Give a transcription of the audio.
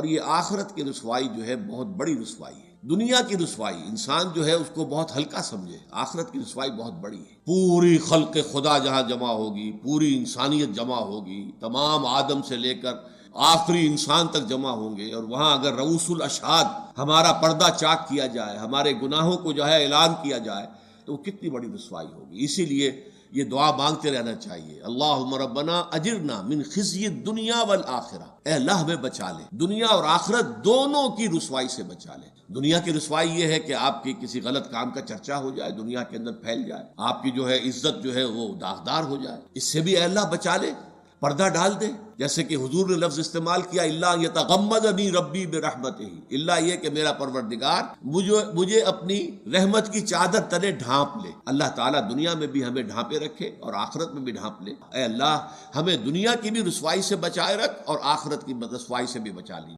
اور یہ آخرت کی رسوائی جو ہے بہت بڑی رسوائی ہے۔ دنیا کی رسوائی انسان جو ہے اس کو بہت ہلکا سمجھے، آخرت کی رسوائی بہت بڑی ہے۔ پوری خلق خدا جہاں جمع ہوگی، پوری انسانیت جمع ہوگی، تمام آدم سے لے کر آخری انسان تک جمع ہوں گے، اور وہاں اگر رؤوس الاشہاد ہمارا پردہ چاک کیا جائے، ہمارے گناہوں کو جو ہے اعلان کیا جائے، تو وہ کتنی بڑی رسوائی ہوگی۔ اسی لیے یہ دعا مانگتے رہنا چاہیے، اللہم ربنا اجرنا من خزی الدنیا والآخرہ، اے اللہ ہمیں بچا لے، دنیا اور آخرت دونوں کی رسوائی سے بچا لے۔ دنیا کی رسوائی یہ ہے کہ آپ کی کسی غلط کام کا چرچا ہو جائے، دنیا کے اندر پھیل جائے، آپ کی جو ہے عزت جو ہے وہ داغدار ہو جائے، اس سے بھی اے اللہ بچا لے، پردہ ڈال دے۔ جیسے کہ حضور نے لفظ استعمال کیا، اللہ یتغمدنی ربی برحمتہ، اللہ یہ کہ میرا پروردگار مجھے اپنی رحمت کی چادر تلے ڈھانپ لے۔ اللہ تعالیٰ دنیا میں بھی ہمیں ڈھانپے رکھے اور آخرت میں بھی ڈھانپ لے۔ اے اللہ ہمیں دنیا کی بھی رسوائی سے بچائے رکھ اور آخرت کی رسوائی سے بھی بچا لی۔